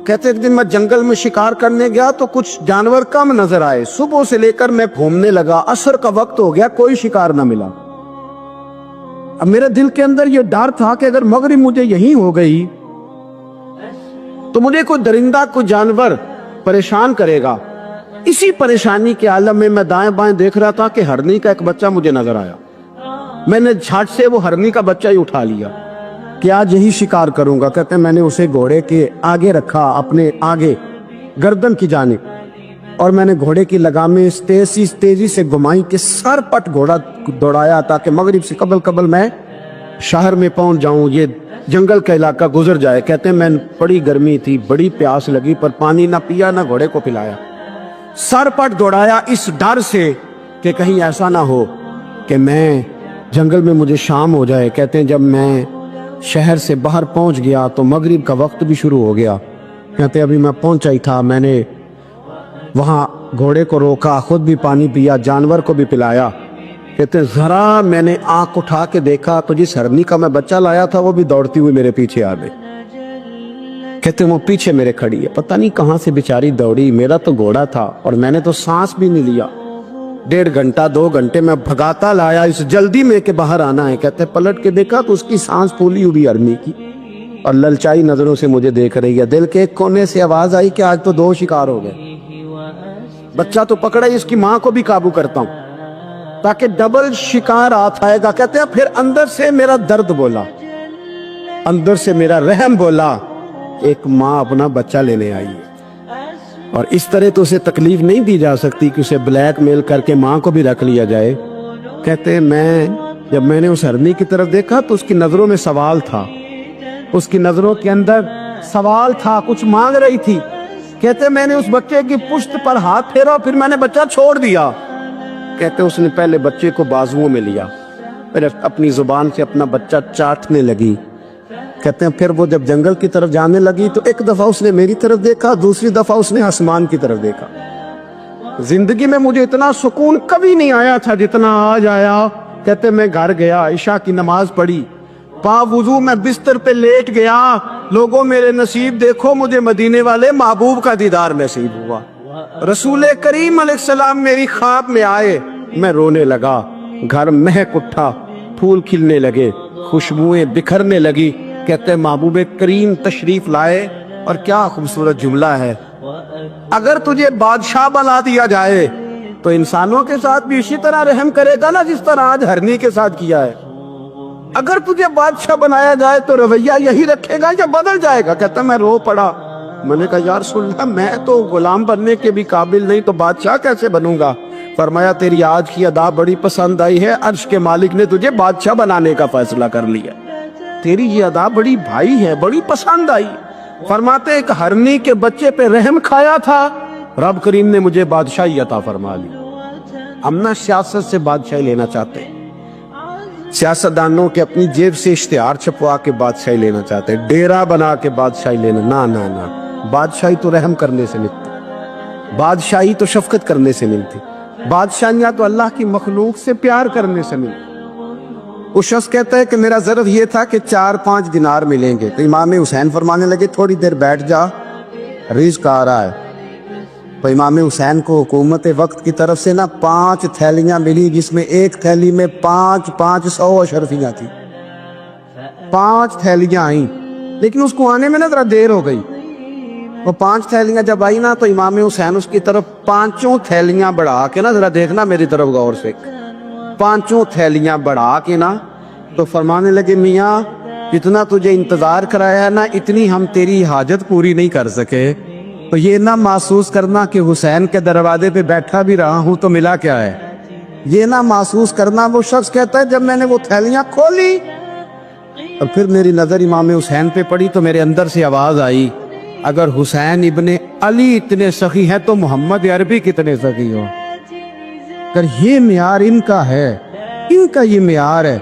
کہتے ایک دن میں جنگل میں شکار کرنے گیا تو کچھ جانور کم نظر آئے، صبح سے لے کر میں گھومنے لگا، عصر کا وقت ہو گیا، کوئی شکار نہ ملا۔ اب میرے دل کے اندر یہ ڈر تھا کہ اگر مغرب مجھے یہیں ہو گئی تو مجھے کوئی درندہ کوئی جانور پریشان کرے گا۔ اسی پریشانی کے عالم میں میں دائیں بائیں دیکھ رہا تھا کہ ہرنی کا ایک بچہ مجھے نظر آیا۔ میں نے جھٹ سے وہ ہرنی کا بچہ ہی اٹھا لیا کہ آج یہی شکار کروں گا۔ کہتے ہیں میں نے اسے گھوڑے کے آگے رکھا، اپنے آگے گردن کی جانب، اور میں نے گھوڑے کی لگامیں تیزی سے گھمائی کہ سر پٹ گھوڑا دوڑایا تاکہ مغرب سے قبل میں شہر میں پہنچ جاؤں، یہ جنگل کا علاقہ گزر جائے۔ کہتے ہیں میں بڑی گرمی تھی، بڑی پیاس لگی، پر پانی نہ پیا نہ گھوڑے کو پلایا، سر پٹ دوڑایا اس ڈر سے کہ کہیں ایسا نہ ہو کہ میں جنگل میں مجھے شام ہو جائے۔ کہتے ہیں جب میں شہر سے باہر پہنچ گیا تو مغرب کا وقت بھی شروع ہو گیا۔ کہتے ہیں ابھی میں پہنچا ہی تھا، میں نے وہاں گھوڑے کو روکا، خود بھی پانی پیا، جانور کو بھی پلایا۔ کہتے ہیں ذرا میں نے آنکھ اٹھا کے دیکھا تو جس ہرنی کا میں بچہ لایا تھا وہ بھی دوڑتی ہوئی میرے پیچھے آ گئی۔ کہتے ہیں وہ پیچھے میرے کھڑی ہے، پتہ نہیں کہاں سے بیچاری دوڑی، میرا تو گھوڑا تھا اور میں نے تو سانس بھی نہیں لیا۔ 1.5 گھنٹہ 2 گھنٹے میں بھگاتا لایا اس جلدی میں کہ باہر آنا ہے۔ کہتے ہیں پلٹ کے دیکھا تو اس کی سانس پھولی ہوئی ہرنی کی اور للچائی نظروں سے مجھے دیکھ رہی ہے۔ دل کے ایک کونے سے آواز آئی کہ آج تو 2 شکار ہو گئے۔ بچہ تو پکڑا ہی، اس کی ماں کو بھی قابو کرتا ہوں تاکہ ڈبل شکار آئے گا۔ کہتے ہیں پھر اندر سے میرا درد بولا، اندر سے میرا رحم بولا، ایک ماں اپنا بچہ لینے آئی ہے اور اس طرح تو اسے تکلیف نہیں دی جا سکتی کہ اسے بلیک میل کر کے ماں کو بھی رکھ لیا جائے۔ کہتے ہیں جب میں نے اس ہرنی کی طرف دیکھا تو اس کی نظروں میں سوال تھا، اس کی نظروں کے اندر سوال تھا، کچھ مانگ رہی تھی۔ کہتے ہیں میں نے اس بچے کی پشت پر ہاتھ پھیرا، پھر میں نے بچہ چھوڑ دیا۔ کہتے ہیں اس نے پہلے بچے کو بازوؤں میں لیا، پھر اپنی زبان سے اپنا بچہ چاٹنے لگی۔ کہتے ہیں پھر وہ جب جنگل کی طرف جانے لگی تو ایک دفعہ اس نے میری طرف دیکھا، دوسری دفعہ اس نے آسمان کی طرف دیکھا۔ زندگی میں مجھے اتنا سکون کبھی نہیں آیا تھا جتنا آج آیا۔ کہتے ہیں میں گھر گیا، عشاء کی نماز پڑھی، وضو میں بستر پہ لیٹ گیا، لوگوں میرے نصیب دیکھو، مجھے مدینے والے محبوب کا دیدار نصیب ہوا۔ رسول کریم علیہ السلام میری خواب میں آئے، میں رونے لگا، گھر مہک اٹھا، پھول کھلنے لگے، خوشبوئیں بکھرنے لگی۔ کہتے ہیں محبوب کریم تشریف لائے، اور کیا خوبصورت جملہ ہے، اگر تجھے بادشاہ بنا دیا جائے تو انسانوں کے ساتھ بھی اسی طرح رحم کرے گا نا جس طرح آج ہرنی کے ساتھ کیا ہے۔ اگر تجھے بادشاہ بنایا جائے تو رویہ یہی رکھے گا یا بدل جائے گا؟ کہتا میں رو پڑا، میں نے کہا یا رسول اللہ میں تو غلام بننے کے بھی قابل نہیں، تو بادشاہ کیسے بنوں گا؟ فرمایا تیری آج کی ادا بڑی پسند آئی ہے، عرش کے مالک نے تجھے بادشاہ بنانے کا فیصلہ کر لیا، تیری یہ ادا بڑی بھائی ہے، بڑی پسند آئی۔ فرماتے ایک ہرنی کے بچے پہ رحم کھایا تھا، رب کریم نے مجھے بادشاہی عطا فرما لی۔ ہم نہ سیاست سے بادشاہی لینا چاہتے، سیاستدانوں کے اپنی جیب سے اشتہار چھپوا کے بادشاہی لینا چاہتے، ڈیرا بنا کے بادشاہی لینا، نہ نہ نہ، بادشاہی تو رحم کرنے سے ملتی، بادشاہی تو شفقت کرنے سے ملتی، بادشاہیاں تو اللہ کی مخلوق سے پیار کرنے سے ملتی۔ وہ شخص کہتا ہے کہ میرا ضرر یہ تھا کہ 4-5 دینار ملیں گے، تو امام حسین فرمانے لگے تھوڑی دیر بیٹھ جا، رزق آ رہا ہے۔ تو امام حسین کو حکومت وقت کی طرف سے 5 تھیلیاں ملی، جس میں ایک تھیلی میں 500 اشرفیاں تھی، 5 تھیلیاں آئیں، لیکن اس کو آنے میں ذرا دیر ہو گئی۔ وہ 5 تھیلیاں جب آئی نا تو امام حسین اس کی طرف 5 تھیلیاں بڑھا کے ذرا دیکھنا میری طرف غور سے، 5 تھیلیاں بڑھا کے تو فرمانے لگے میاں جتنا تجھے انتظار کرایا ہے نا، اتنی ہم تیری حاجت پوری نہیں کر سکے، تو یہ نہ محسوس کرنا کہ حسین کے دروازے پہ بیٹھا بھی رہا ہوں تو ملا کیا ہے، یہ نہ محسوس کرنا۔ وہ شخص کہتا ہے جب میں نے وہ تھیلیاں کھولی اور پھر میری نظر امام حسین پہ پڑی تو میرے اندر سے آواز آئی، اگر حسین ابن علی اتنے سخی ہیں تو محمد عربی کتنے سخی ہو۔ اگر یہ معیار ان کا ہے، ان کا یہ معیار ہے،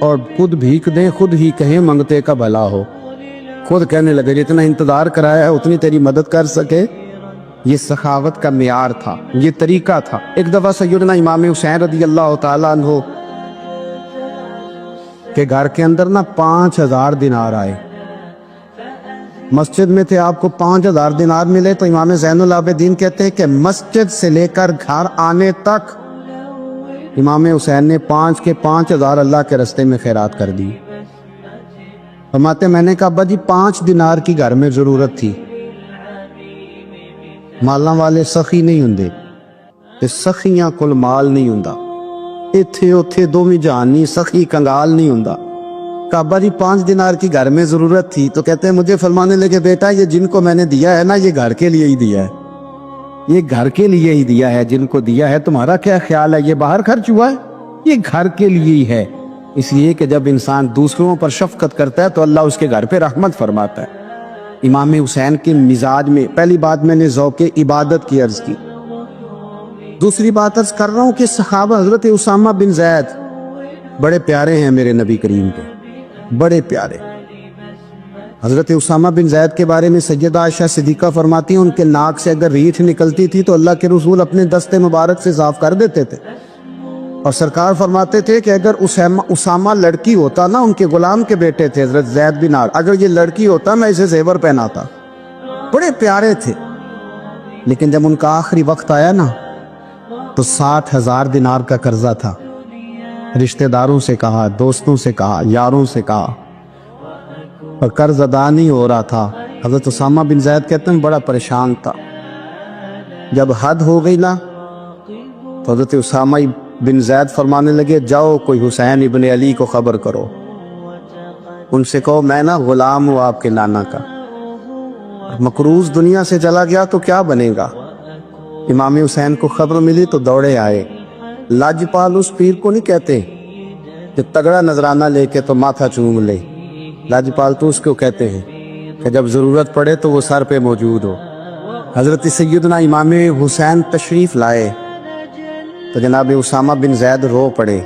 اور خود بھیک دیں خود ہی کہیں منگتے کا بھلا ہو، خود کہنے لگے جتنا انتظار کرایا ہے اتنی تیری مدد کر سکے۔ یہ سخاوت کا معیار تھا، یہ طریقہ تھا۔ ایک دفعہ سیدنا امام حسین رضی اللہ تعالیٰ عنہ کے گھر کے اندر 5000 دینار آئے، مسجد میں تھے، آپ کو 5000 دینار ملے تو امام زین العابدین کہتے ہیں کہ مسجد سے لے کر گھر آنے تک امام حسین نے 5 کے 5000 اللہ کے راستے میں خیرات کر دی۔ فرماتے میں نے کہا ابا جی 5 دینار کی گھر میں ضرورت تھی، مالاں والے سخی نہیں ہوندے تے سخیاں کل مال نہیں ہوندا، ایتھے اوتھے دوویں جہان نہیں، سخی کنگال نہیں ہوندا۔ کہا ابا جی 5 دینار کی گھر میں ضرورت تھی، تو کہتے ہیں مجھے فرمانے لگے بیٹا یہ جن کو میں نے دیا ہے نا یہ گھر کے لیے ہی دیا ہے، یہ گھر کے لیے ہی دیا ہے، جن کو دیا ہے تمہارا کیا خیال ہے یہ باہر خرچ ہوا ہے؟ یہ گھر کے لیے ہی ہے، اس لیے کہ جب انسان دوسروں پر شفقت کرتا ہے تو اللہ اس کے گھر پہ رحمت فرماتا ہے۔ امام حسین کے مزاج میں پہلی بات میں نے ذوق عبادت کی عرض کی، دوسری بات عرض کر رہا ہوں کہ صحابہ حضرت اسامہ بن زید بڑے پیارے ہیں میرے نبی کریم کے، بڑے پیارے۔ حضرت اسامہ بن زید کے بارے میں سیدہ عائشہ صدیقہ فرماتی ہیں ان کے ناک سے اگر ریٹھ نکلتی تھی تو اللہ کے رسول اپنے دست مبارک سے صاف کر دیتے تھے، اور سرکار فرماتے تھے کہ اگر اسامہ لڑکی ہوتا نا، ان کے غلام کے بیٹے تھے حضرت زید بن عار، اگر یہ لڑکی ہوتا میں اسے زیور پہناتا۔ بڑے پیارے تھے، لیکن جب ان کا آخری وقت آیا نا تو 60,000 دینار کا قرضہ تھا، رشتہ داروں سے کہا، دوستوں سے کہا، یاروں سے کہا، اور قرض ادا نہیں ہو رہا تھا۔ حضرت اسامہ بن زید کہتے ہیں بڑا پریشان تھا۔ جب حد ہو گئی نا تو حضرت اسامہ بن زید فرمانے لگے جاؤ کوئی حسین ابن علی کو خبر کرو، ان سے کہو میں نا غلام ہوں آپ کے نانا کا، مقروض دنیا سے چلا گیا تو کیا بنے گا۔ امام حسین کو خبر ملی تو دوڑے آئے۔ لاجپال اس پیر کو نہیں کہتے جو تگڑا نذرانہ لے کے تو ماتھا چوم لے، لاجپال تو اس کو کہتے ہیں کہ جب ضرورت پڑے تو وہ سر پہ موجود ہو۔ حضرت سیدنا امام حسین تشریف لائے تو جناب اسامہ بن زید رو پڑے،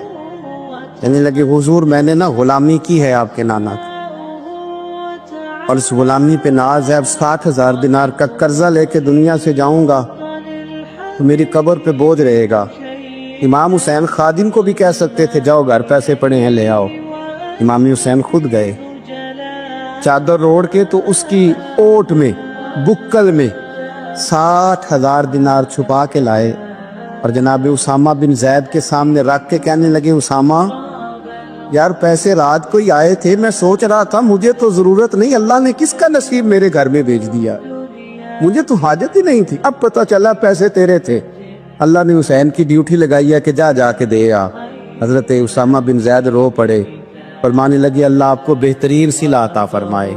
کہنے لگے حضور میں نے نا غلامی کی ہے آپ کے نانا کی، اور اس غلامی پہ ناز ہے، اب 60,000 دینار کا قرضہ لے کے دنیا سے جاؤں گا تو میری قبر پہ بوجھ رہے گا۔ امام حسین خادم کو بھی کہہ سکتے تھے جاؤ گھر پیسے پڑے ہیں لے آؤ، امام حسین خود گئے، چادر روڑ کے تو اس کی اوٹ میں بکل میں 60,000 دینار چھپا کے لائے، اور جناب اسامہ بن زید کے سامنے رکھ کے کہنے لگے اسامہ یار پیسے رات کو ہی آئے تھے، میں سوچ رہا تھا مجھے تو ضرورت نہیں، اللہ نے کس کا نصیب میرے گھر میں بھیج دیا، مجھے تو حاجت ہی نہیں تھی، اب پتہ چلا پیسے تیرے تھے، اللہ نے حسین کی ڈیوٹی لگائی ہے کہ جا کے دے آ۔ حضرت اسامہ بن زید رو پڑے، فرمانے لگے اللہ آپ کو بہترین صلہ عطا فرمائے۔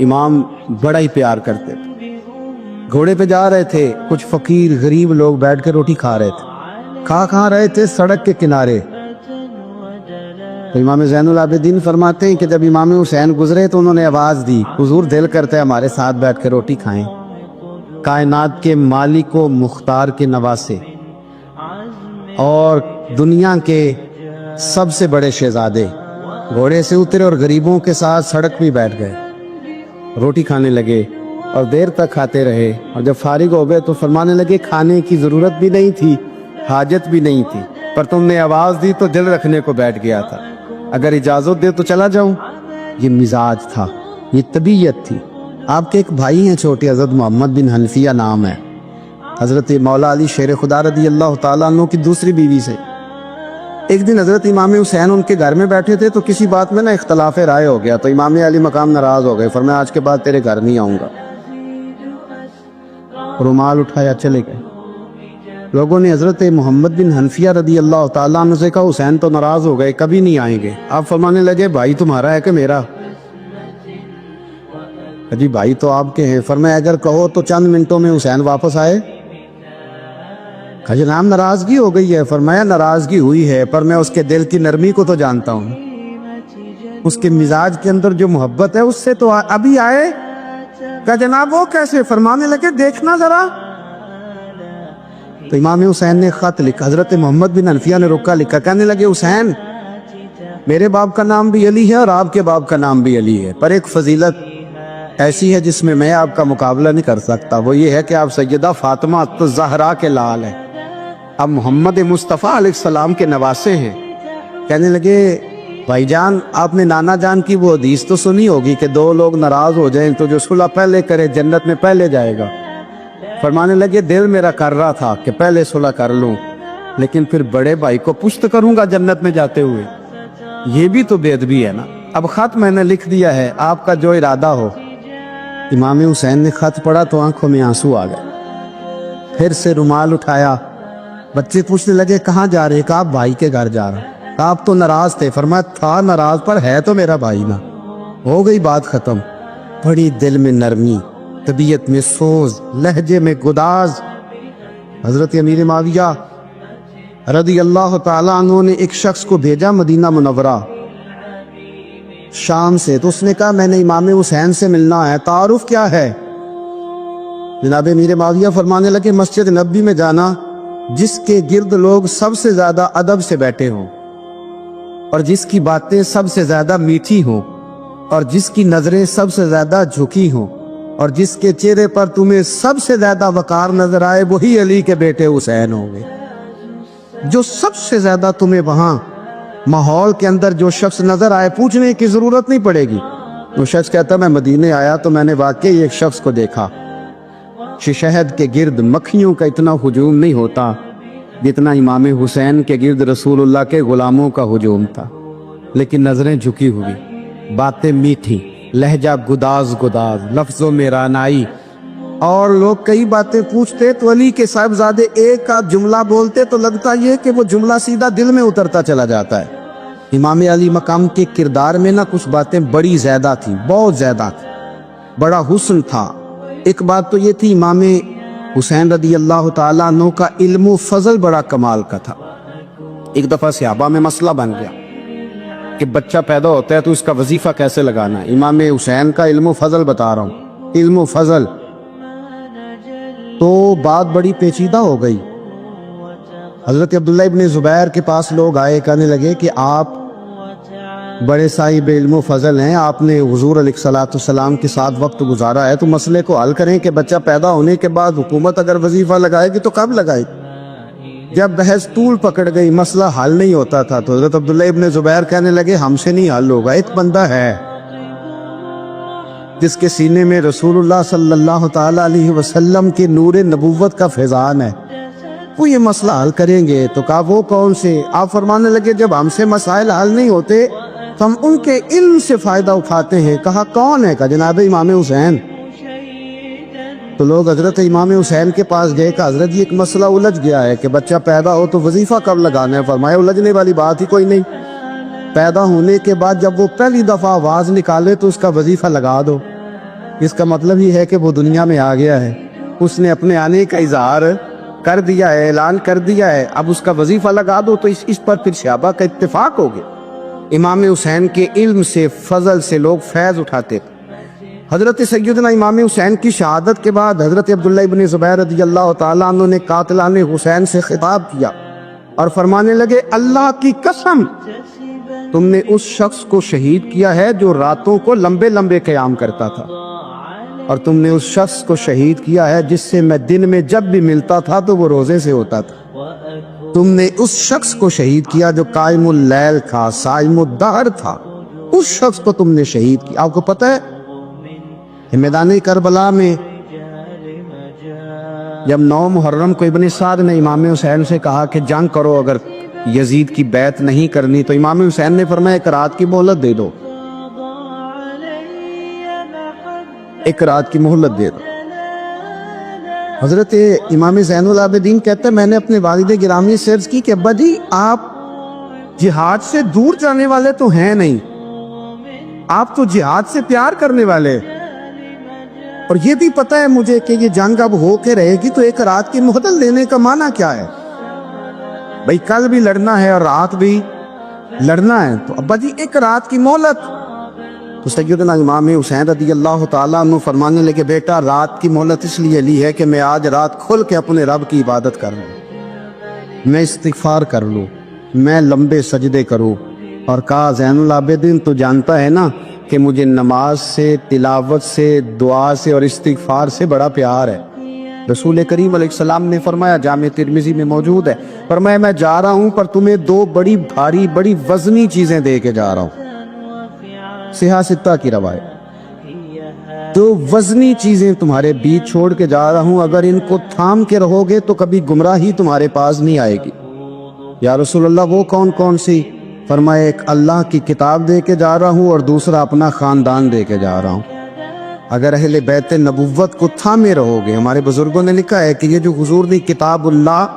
امام بڑا ہی پیار کرتے تھے، گھوڑے پہ جا رہے تھے، کچھ فقیر غریب لوگ بیٹھ کے روٹی کھا رہے تھے، کھا رہے تھے سڑک کے کنارے، تو امام زین العابدین فرماتے ہیں کہ جب امام حسین گزرے تو انہوں نے آواز دی حضور دل کرتا ہے ہمارے ساتھ بیٹھ کے روٹی کھائیں۔ کائنات کے مالک و مختار کے نواسے اور دنیا کے سب سے بڑے شہزادے گھوڑے سے اترے اور غریبوں کے ساتھ سڑک پہ بیٹھ گئے، روٹی کھانے لگے اور دیر تک کھاتے رہے، اور جب فارغ ہو گئے تو فرمانے لگے کھانے کی ضرورت بھی نہیں تھی، حاجت بھی نہیں تھی، پر تم نے آواز دی تو دل رکھنے کو بیٹھ گیا تھا، اگر اجازت دے تو چلا جاؤں۔ یہ مزاج تھا، یہ طبیعت تھی۔ آپ کے ایک بھائی ہیں چھوٹے حضرت محمد بن حنفیہ نام ہے، حضرت مولا علی شیر خدا رضی اللہ تعالیٰ عنہ کی دوسری بیوی سے۔ ایک دن حضرت امام حسین ان کے گھر میں بیٹھے تھے تو کسی بات میں نا اختلاف رائے ہو گیا، تو امام علی مقام ناراض ہو گئے، فرمایا آج کے بعد تیرے گھر نہیں آؤں گا، رومال اٹھایا چلے گئے۔ لوگوں نے حضرت محمد بن حنفیہ رضی اللہ تعالیٰ عنہ سے کہا حسین تو ناراض ہو گئے کبھی نہیں آئیں گے، آپ فرمانے لگے بھائی تمہارا ہے کہ میرا؟ جی بھائی تو آپ کے ہیں، فرمایا اگر کہو تو چند منٹوں میں حسین واپس آئے؟ کہا جناب ناراضگی ہو گئی ہے، فرمایا ناراضگی ہوئی ہے پر میں اس کے دل کی نرمی کو تو جانتا ہوں، اس کے مزاج کے اندر جو محبت ہے اس سے تو ابھی آئے۔ کہا جناب وہ کیسے؟ فرمانے لگے دیکھنا ذرا، تو امام حسین نے خط لکھا، حضرت محمد بن حنفیہ نے رکا لکھا، کہنے لگے حسین میرے باپ کا نام بھی علی ہے اور آپ کے باپ کا نام بھی علی ہے، پر ایک فضیلت ایسی ہے جس میں میں آپ کا مقابلہ نہیں کر سکتا، وہ یہ ہے کہ آپ سیدہ فاطمہ الزہرا کے لال ہیں، آپ محمد مصطفیٰ علیہ السلام کے نواسے ہیں۔ کہنے لگے بھائی جان آپ نے نانا جان کی وہ حدیث تو سنی ہوگی کہ دو لوگ ناراض ہو جائیں تو جو صلح پہلے کرے جنت میں پہلے جائے گا۔ فرمانے لگے دل میرا کر رہا تھا کہ پہلے صلح کر لوں، لیکن پھر بڑے بھائی کو پشت کروں گا جنت میں جاتے ہوئے، یہ بھی تو بے ادبی ہے نا۔ اب خط میں نے لکھ دیا ہے، آپ کا جو ارادہ ہو۔ امام حسین نے خط پڑھا تو آنکھوں میں آنسو آ گئے، پھر سے رومال اٹھایا۔ بچے پوچھنے لگے کہاں جا رہے؟ کہا بھائی کے گھر جا رہا۔ کہا آپ تو ناراض تھے؟ فرمایا تھا ناراض، پر ہے تو میرا بھائی نا، ہو گئی بات ختم۔ بڑی دل میں نرمی، طبیعت میں سوز، لہجے میں گداز۔ حضرت امیر معاویہ رضی اللہ تعالیٰ عنہ نے ایک شخص کو بھیجا مدینہ منورہ شام سے، تو اس نے کہا میں نے امام حسین سے ملنا ہے، تعارف کیا ہے؟ جناب امیر معاویہ فرمانے لگے مسجد نبوی میں جانا جس کے گرد لوگ سب سے زیادہ ادب سے بیٹھے ہوں، اور جس کی باتیں سب سے زیادہ میٹھی ہوں، اور جس کی نظریں سب سے زیادہ جھکی ہوں، اور جس کے چہرے پر تمہیں سب سے زیادہ وقار نظر آئے، وہی علی کے بیٹے حسین ہوں گے۔ جو سب سے زیادہ تمہیں وہاں ماحول کے اندر جو شخص نظر آئے، پوچھنے کی ضرورت نہیں پڑے گی۔ وہ شخص کہتا میں مدینے آیا تو میں نے واقعی ایک شخص کو دیکھا، شہد کے گرد مکھیوں کا اتنا ہجوم نہیں ہوتا جتنا امام حسین کے گرد رسول اللہ کے غلاموں کا ہجوم تھا، لیکن نظریں جھکی ہوئی، باتیں میٹھی، لہجہ گداز گداز، لفظوں میں رانائی، اور لوگ کئی باتیں پوچھتے تو علی کے صاحبزادے ایک آدھ جملہ بولتے تو لگتا یہ کہ وہ جملہ سیدھا دل میں اترتا چلا جاتا ہے۔ امام علی مقام کے کردار میں نہ کچھ باتیں بڑی زیادہ تھیں، بہت زیادہ تھیں، بڑا حسن تھا۔ ایک بات تو یہ تھی امام حسین رضی اللہ تعالیٰ عنہ کا علم و فضل بڑا کمال کا تھا۔ ایک دفعہ صحابہ میں مسئلہ بن گیا کہ بچہ پیدا ہوتا ہے تو اس کا وظیفہ کیسے لگانا ہے۔ امام حسین کا علم و فضل بتا رہا ہوں، علم و فضل، تو بات بڑی پیچیدہ ہو گئی۔ حضرت عبداللہ ابن زبیر کے پاس لوگ آئے، کہنے لگے کہ آپ بڑے صاحب علم و فضل ہیں، آپ نے حضور علیہ الصلوۃ والسلام کے ساتھ وقت گزارا ہے، تو مسئلے کو حل کریں کہ بچہ پیدا ہونے کے بعد حکومت اگر وظیفہ لگائے گی تو کب لگائے گی؟ جب بحث طول پکڑ گئی، مسئلہ حل نہیں ہوتا تھا، تو حضرت عبداللہ ابن زبیر کہنے لگے ہم سے نہیں حل ہوگا، ایک بندہ ہے جس کے سینے میں رسول اللہ صلی اللہ تعالیٰ علیہ وسلم کے نور نبوت کا فیضان ہے، وہ یہ مسئلہ حل کریں گے۔ تو کہا وہ کون سے؟ آپ فرمانے لگے جب ہم سے مسائل حل نہیں ہوتے تو ہم ان کے علم سے فائدہ اٹھاتے ہیں۔ کہا کون ہے؟ کہا جناب امام حسین۔ تو لوگ حضرت امام حسین کے پاس گئے کہ حضرت یہ ایک مسئلہ الجھ گیا ہے کہ بچہ پیدا ہو تو وظیفہ کب لگانا ہے؟ فرمایا الجھنے والی بات ہی کوئی نہیں، پیدا ہونے کے بعد جب وہ پہلی دفعہ آواز نکالے تو اس کا وظیفہ لگا دو۔ اس کا مطلب یہ ہے کہ وہ دنیا میں آ گیا ہے، اس نے اپنے آنے کا اظہار کر دیا ہے، اعلان کر دیا ہے، اب اس کا وظیفہ لگا دو۔ تو اس پر پھر صحابہ کا اتفاق ہو گیا۔ امام حسین کے علم سے، فضل سے لوگ فیض اٹھاتے تھے۔ حضرت سیدنا امام حسین کی شہادت کے بعد حضرت عبداللہ ابن زبیر رضی اللہ تعالیٰ عنہ نے قاتلان حسین سے خطاب کیا اور فرمانے لگے اللہ کی قسم تم نے اس شخص کو شہید کیا ہے جو راتوں کو لمبے لمبے قیام کرتا تھا، اور تم نے اس شخص کو شہید کیا ہے جس سے میں دن میں جب بھی ملتا تھا تو وہ روزے سے ہوتا تھا۔ تم نے اس شخص کو شہید کیا جو قائم اللیل تھا، صائم الدہر تھا، اس شخص کو تم نے شہید کیا۔ آپ کو پتہ ہے میدان کربلا میں جب 9 محرم کو ابن سعد نے امام حسین سے کہا کہ جنگ کرو، اگر یزید کی بیعت نہیں کرنی، تو امام حسین نے فرمایا ایک رات کی مہلت دے دو، ایک رات کی مہلت دے دو۔ حضرت امام زین العابدین کہتے ہیں میں نے اپنے والد گرامی سے عرض کی کہ ابا جی آپ جہاد سے دور جانے والے تو ہیں نہیں، آپ تو جہاد سے پیار کرنے والے، اور یہ بھی پتہ ہے مجھے کہ یہ جنگ اب ہو کے رہے گی، تو ایک رات کی مہلت لینے کا معنی کیا ہے؟ بھئی کل بھی لڑنا ہے اور رات بھی لڑنا ہے، تو ابا جی ایک رات کی مہلت۔ تو سیدنا امام حسین رضی اللہ تعالیٰ عنہ فرمانے لگے بیٹا رات کی مہلت اس لیے لی ہے کہ میں آج رات کھل کے اپنے رب کی عبادت کر لوں، میں استغفار کر لوں، میں لمبے سجدے کروں۔ اور کہا زین العابدین تو جانتا ہے نا کہ مجھے نماز سے، تلاوت سے، دعا سے اور استغفار سے بڑا پیار ہے، رسول کریم علیہ السلام نے فرمایا، جامع ترمذی میں موجود ہے، فرمایا میں جا رہا ہوں پر تمہیں دو بڑی بھاری بڑی وزنی چیزیں دے کے جا رہا ہوں، صحیح ستہ کی روایت، دو وزنی چیزیں تمہارے بیچ چھوڑ کے جا رہا ہوں، اگر ان کو تھام کے رہو گے تو کبھی گمراہی تمہارے پاس نہیں آئے گی۔ یا رسول اللہ وہ کون کون سی؟ فرمایا ایک اللہ کی کتاب دے کے جا رہا ہوں اور دوسرا اپنا خاندان دے کے جا رہا ہوں۔ اگر اہل بیت نبوت کو تھامے رہو گے، ہمارے بزرگوں نے لکھا ہے کہ یہ جو حضور نے کتاب اللہ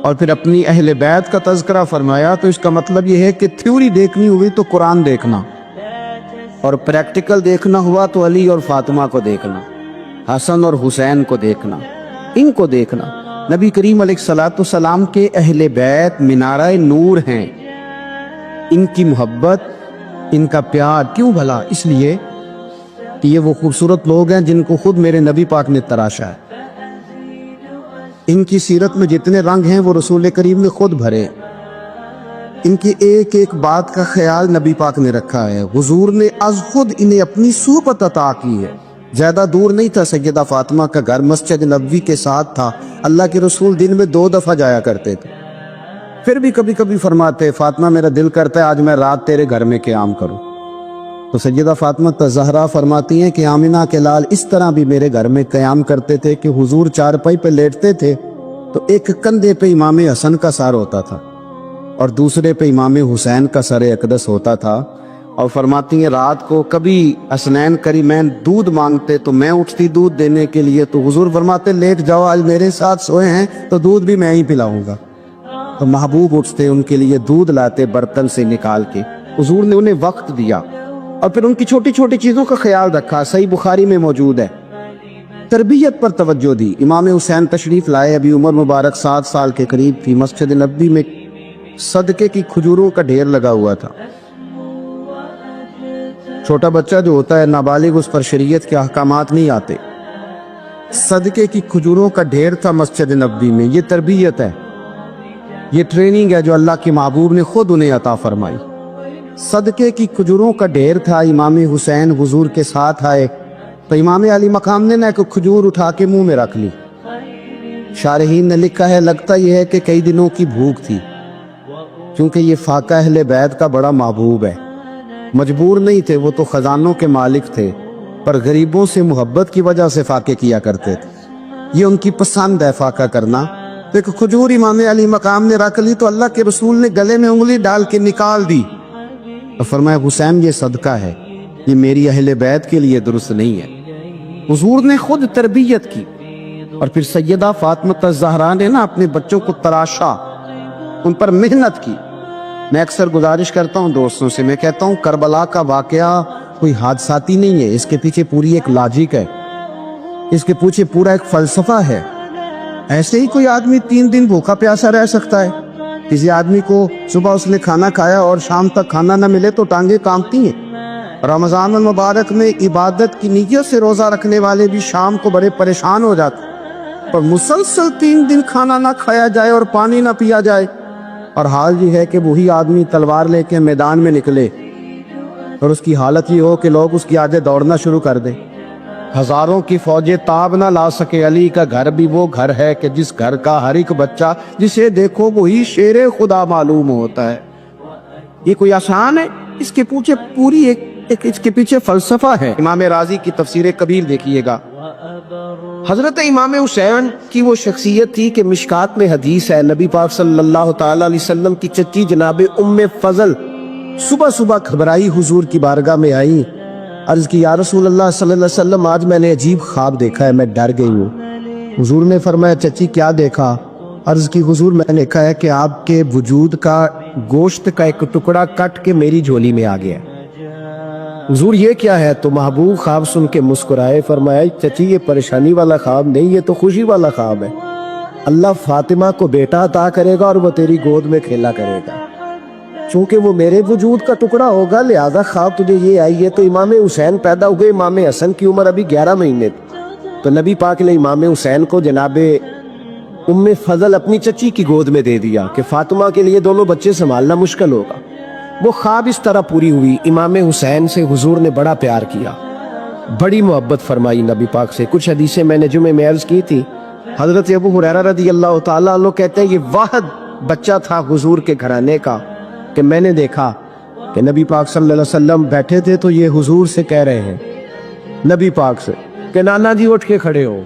اور پھر اپنی اہل بیت کا تذکرہ فرمایا، تو اس کا مطلب یہ ہے کہ تھیوری دیکھنی ہوئی تو قرآن دیکھنا، اور پریکٹیکل دیکھنا ہوا تو علی اور فاطمہ کو دیکھنا، حسن اور حسین کو دیکھنا، ان کو دیکھنا۔ نبی کریم علیہ الصلوۃ والسلام کے اہل بیت مینارہ نور ہیں، ان کی محبت، ان کا پیار کیوں بھلا؟ اس لیے کہ یہ وہ خوبصورت لوگ ہیں جن کو خود میرے نبی پاک نے تراشا ہے۔ ان کی سیرت میں جتنے رنگ ہیں وہ رسول کریم نے خود بھرے، ان کی ایک ایک بات کا خیال نبی پاک نے رکھا ہے، حضور نے از خود انہیں اپنی صحبت عطا کی ہے۔ زیادہ دور نہیں تھا سیدہ فاطمہ کا گھر، مسجد نبوی کے ساتھ تھا، اللہ کے رسول دن میں 2 دفعہ جایا کرتے تھے، پھر بھی کبھی کبھی فرماتے فاطمہ میرا دل کرتا ہے آج میں رات تیرے گھر میں قیام کروں، تو سیدہ فاطمہ زہرا فرماتی ہیں کہ آمنہ کے لال اس طرح بھی میرے گھر میں قیام کرتے تھے کہ حضور چارپائی پہ لیٹتے تھے تو ایک کندھے پہ امام حسن کا سر ہوتا تھا اور دوسرے پہ امام حسین کا سر اقدس ہوتا تھا، اور فرماتی ہیں رات کو کبھی حسنین کریمین دودھ مانگتے تو میں اٹھتی دودھ دینے کے لیے، تو حضور فرماتے لیٹ جاؤ آج میرے ساتھ سوئے ہیں تو دودھ بھی میں ہی پلاؤں گا، تو محبوب اٹھتے ان کے لیے دودھ لاتے برتن سے نکال کے، حضور نے انہیں وقت دیا اور پھر ان کی چھوٹی چھوٹی چیزوں کا خیال رکھا۔ صحیح بخاری میں موجود ہے، تربیت پر توجہ دی۔ امام حسین تشریف لائے، ابھی عمر مبارک 7 سال کے قریب تھی، مسجد نبوی میں صدقے کی کھجوروں کا ڈھیر لگا ہوا تھا۔ چھوٹا بچہ جو ہوتا ہے نابالغ، اس پر شریعت کے احکامات نہیں آتے، صدقے کی کھجوروں کا ڈھیر تھا مسجد نبوی میں۔ یہ تربیت ہے، یہ ٹریننگ ہے جو اللہ کے محبوب نے خود انہیں عطا فرمائی۔ صدقے کی کھجوروں کا ڈھیر تھا، امام حسین حضور کے ساتھ آئے تو امام علی مقام نے نہ ایک کھجور اٹھا کے منہ میں رکھ لی۔ شارحین نے لکھا ہے لگتا یہ ہے کہ کئی دنوں کی بھوک تھی، کیونکہ یہ فاقہ اہل بیت کا بڑا محبوب ہے، مجبور نہیں تھے، وہ تو خزانوں کے مالک تھے، پر غریبوں سے محبت کی وجہ سے فاقے کیا کرتے تھے، یہ ان کی پسند ہے فاقہ کرنا۔ تو ایک کھجور امام علی مقام نے رکھ لی تو اللہ کے رسول نے گلے میں انگلی ڈال کے نکال دی، تو فرمایا حسین یہ صدقہ ہے، یہ میری اہل بیت کے لیے درست نہیں ہے۔ حضور نے خود تربیت کی، اور پھر سیدہ فاطمہ الزہرا نے نا اپنے بچوں کو تراشا، ان پر محنت کی۔ میں اکثر گزارش کرتا ہوں دوستوں سے، میں کہتا ہوں کربلا کا واقعہ کوئی حادثاتی نہیں ہے، اس کے پیچھے پوری ایک لاجک ہے، اس کے پیچھے پورا ایک فلسفہ ہے۔ ایسے ہی کوئی آدمی 3 دن بھوکا پیاسا رہ سکتا ہے؟ کسی آدمی کو صبح اس نے کھانا کھایا اور شام تک کھانا نہ ملے تو ٹانگیں کانپتی ہیں۔ رمضان المبارک میں عبادت کی نیت سے روزہ رکھنے والے بھی شام کو بڑے پریشان ہو جاتے ہیں، پر مسلسل 3 دن کھانا نہ کھایا جائے اور پانی نہ پیا جائے، اور حال یہ ہے کہ وہی آدمی تلوار لے کے میدان میں نکلے اور اس کی حالت یہ ہو کہ لوگ اس کی آگے دوڑنا شروع کر دیں، ہزاروں کی فوجیں تاب نہ لا سکے۔ علی کا گھر بھی وہ گھر ہے کہ جس گھر کا ہر ایک بچہ جسے دیکھو وہی شیر خدا معلوم ہوتا ہے۔ یہ کوئی آسان ہے؟ اس کے پیچھے پوری ایک اس کے پیچھے فلسفہ ہے۔ امام راضی کی تفسیر کبیر دیکھیے گا، حضرت امام حسین کی وہ شخصیت تھی کہ مشکات میں حدیث ہے، نبی پاک صلی اللہ تعالی علیہ وسلم کی چچی جناب ام فضل صبح صبح گھبرائی حضور کی بارگاہ میں آئی، عرض کی یا رسول اللہ صلی اللہ علیہ وسلم آج میں نے عجیب خواب دیکھا ہے، میں ڈر گئی ہوں۔ حضور نے فرمایا چچی کیا دیکھا؟ عرض کی حضور میں نے دیکھا ہے کہ آپ کے وجود کا گوشت کا ایک ٹکڑا کٹ کے میری جھولی میں آ گیا۔ حضور یہ کیا ہے؟ تو محبوب خواب سن کے مسکرائے، فرمایا چچی یہ پریشانی والا خواب نہیں، یہ تو خوشی والا خواب ہے، اللہ فاطمہ کو بیٹا عطا کرے گا اور وہ تیری گود میں کھیلا کرے گا، چونکہ وہ میرے وجود کا ٹکڑا ہوگا لہذا خواب تجھے یہ آئی ہے۔ تو امام حسین پیدا ہوئے، امام حسن کی عمر ابھی 11 مہینے تھی، تو نبی پاک نے امام حسین کو جناب ام فضل اپنی چچی کی گود میں دے دیا کہ فاطمہ کے لیے دونوں بچے سنبھالنا مشکل ہوگا۔ وہ خواب اس طرح پوری ہوئی۔ امام حسین سے حضور نے بڑا پیار کیا، بڑی محبت فرمائی نبی پاک سے۔ کچھ حدیثیں میں نے جمعے میں عرض کی تھی، حضرت ابو ہریرہ رضی اللہ تعالیٰ عنہ کہتے ہیں یہ واحد بچہ تھا حضور کے گھرانے کا کہ میں نے دیکھا کہ نبی پاک صلی اللہ علیہ وسلم بیٹھے تھے تو یہ حضور سے کہہ رہے ہیں، نبی پاک سے کہ نانا جی اٹھ کے کھڑے ہو.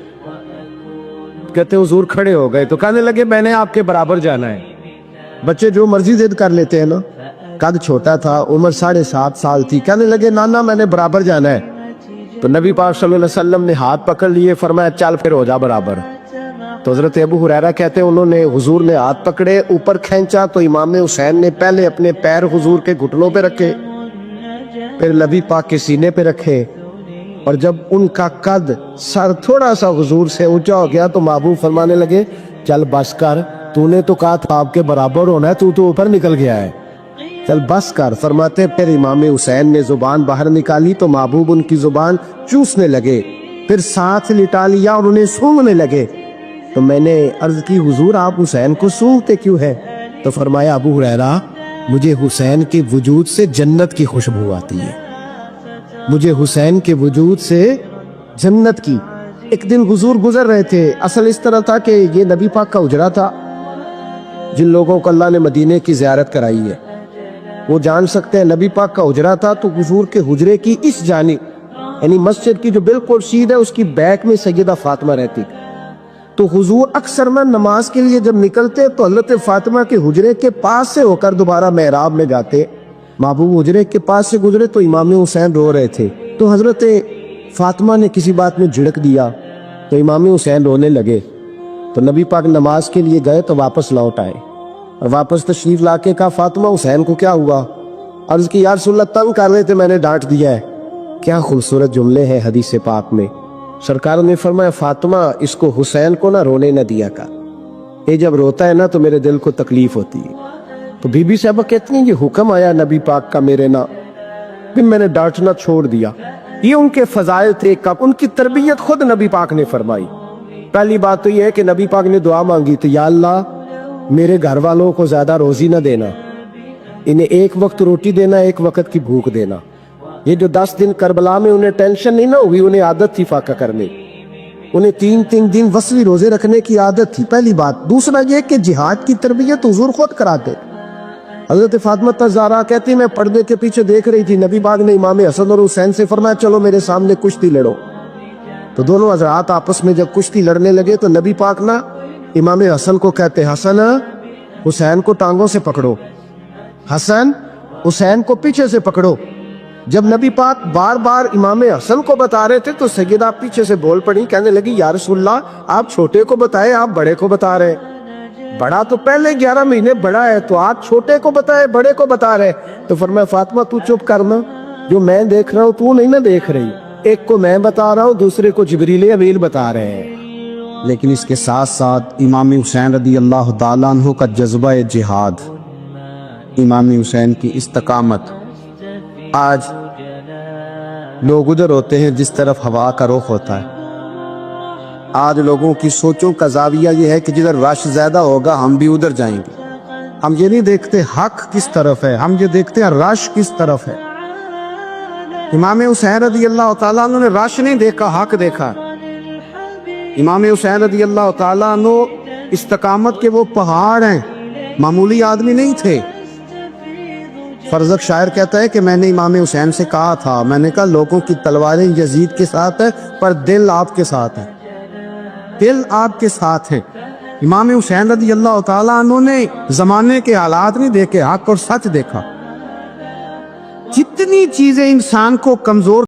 کہتے حضور کھڑے ہو گئے تو کہنے لگے میں نے آپ کے برابر جانا ہے. بچے جو مرضی ضد کر لیتے ہیں نا. قد چھوٹا تھا، عمر 7.5 سال تھی. کہنے لگے نانا میں نے برابر جانا ہے. تو نبی پاک صلی اللہ علیہ وسلم نے ہاتھ پکڑ لیے، فرمایا چل پھر ہو جا برابر. تو حضرت ابو ہریرہ کہتے ہیں انہوں نے حضور نے ہاتھ پکڑے، اوپر کھینچا تو امام حسین نے پہلے اپنے پیر حضور کے گھٹنوں پہ رکھے، پھر نبی پاک کے سینے پہ رکھے، اور جب ان کا قد سر تھوڑا سا حضور سے اونچا ہو گیا تو محبوب فرمانے لگے چل بس کر، تو نے تو کہا تھا آپ کے برابر ہونا ہے، تو اوپر نکل گیا ہے، چل بس کر. فرماتے پھر امام حسین نے زبان باہر نکالی تو محبوب ان کی زبان چوسنے لگے، پھر ساتھ لٹا لیا اور انہیں سونگنے لگے. تو میں نے عرض کی حضور آپ حسین کو سونگتے کیوں ہے؟ تو فرمایا ابو ہریرہ مجھے حسین کے وجود سے جنت کی خوشبو آتی ہے، مجھے حسین کے وجود سے جنت کی. ایک دن حضور گزر رہے تھے، اصل اس طرح تھا کہ یہ نبی پاک کا حجرہ تھا. جن لوگوں کو اللہ نے مدینے کی زیارت کرائی ہے وہ جان سکتے ہیں نبی پاک کا حجرہ تھا. تو حضور کے حجرے کی اس جانب یعنی مسجد کی جو بالکل سیدھ ہے اس کی بیک میں سیدہ فاطمہ رہتی. تو حضور اکثر میں نماز کے لیے جب نکلتے تو حضرت فاطمہ کے حجرے کے پاس سے ہو کر دوبارہ محراب میں جاتے. محبوب حجرے کے پاس سے گزرے تو امام حسین رو رہے تھے، تو حضرت فاطمہ نے کسی بات میں جھڑک دیا تو امام حسین رونے لگے. تو نبی پاک نماز کے لیے گئے تو واپس لوٹ آئے اور واپس تشریف لا کے کہا فاطمہ حسین کو کیا ہوا؟ عرض کی یا رسول اللہ تنگ کر رہے تھے میں نے ڈانٹ دیا ہے. کیا خوبصورت جملے ہیں حدیث پاک میں. سرکار نے فرمایا فاطمہ اس کو حسین کو نہ رونے نہ دیا کر، یہ جب روتا ہے نا تو میرے دل کو تکلیف ہوتی ہے. تو بی بی صاحبہ کہتی ہیں یہ حکم آیا نبی پاک کا میرے نا، پھر میں نے ڈانٹنا چھوڑ دیا. یہ ان کے فضائل تھے، ان کی تربیت خود نبی پاک نے فرمائی. پہلی بات تو یہ ہے کہ نبی پاک نے دعا مانگی تھی یا اللہ میرے گھر والوں کو زیادہ روزی نہ دینا، انہیں ایک وقت روٹی دینا، ایک وقت کی بھوک دینا. یہ جو 10 دن کربلا میں انہیں ٹینشن نہیں نہ ہوئی، انہیں عادت تھی فاقہ کرنے، انہیں 3 دن وصلی روزے رکھنے کی عادت تھی. پہلی بات. دوسرا یہ کہ جہاد کی تربیت حضور خود کراتے. حضرت فاطمہ الزہرا کہتی میں پردے کے پیچھے دیکھ رہی تھی، نبی پاک نے امام حسن اور حسین سے فرمایا چلو میرے سامنے کشتی لڑو. تو دونوں حضرات آپس میں جب کشتی لڑنے لگے تو نبی پاک نا امام حسن کو کہتے حسن حسین کو ٹانگوں سے پکڑو، حسن حسین کو پیچھے سے پکڑو. جب نبی پاک بار بار امام حسن کو بتا رہے تھے تو سیدہ پیچھے سے بول پڑی، کہنے لگی یا رسول اللہ آپ چھوٹے کو بتائے آپ بڑے کو بتا رہے. بڑا تو پہلے 11 مہینے بڑا ہے تو آپ چھوٹے کو بتائے بڑے کو بتا رہے. تو فرمایا فاطمہ تو چپ کرنا، جو میں دیکھ رہا ہوں تو نہیں نہ دیکھ رہی، ایک کو میں بتا رہا ہوں دوسرے کو جبریل امین بتا رہے ہیں. لیکن اس کے ساتھ ساتھ امام حسین رضی اللہ تعالیٰ عنہ کا جذبہ جہاد، امام حسین کی استقامت. آج لوگ ادھر ہوتے ہیں جس طرف ہوا کا رخ ہوتا ہے. آج لوگوں کی سوچوں کا زاویہ یہ ہے کہ جدھر رش زیادہ ہوگا ہم بھی ادھر جائیں گے. ہم یہ نہیں دیکھتے حق کس طرف ہے، ہم یہ دیکھتے ہیں رش کس طرف ہے. امام حسین رضی اللہ تعالیٰ عنہ نے رش نہیں دیکھا، حق دیکھا. امام حسین رضی اللہ تعالیٰ عنہ استقامت کے وہ پہاڑ ہیں، معمولی آدمی نہیں تھے. فرزق شاعر کہتا ہے کہ میں نے امام حسین سے کہا تھا، میں نے کہا لوگوں کی تلواریں یزید کے ساتھ ہے پر دل آپ کے ساتھ ہے، دل آپ کے ساتھ ہے. امام حسین رضی اللہ تعالیٰ عنہ نے زمانے کے حالات نہیں دیکھے، حق اور سچ دیکھا. جتنی چیزیں انسان کو کمزور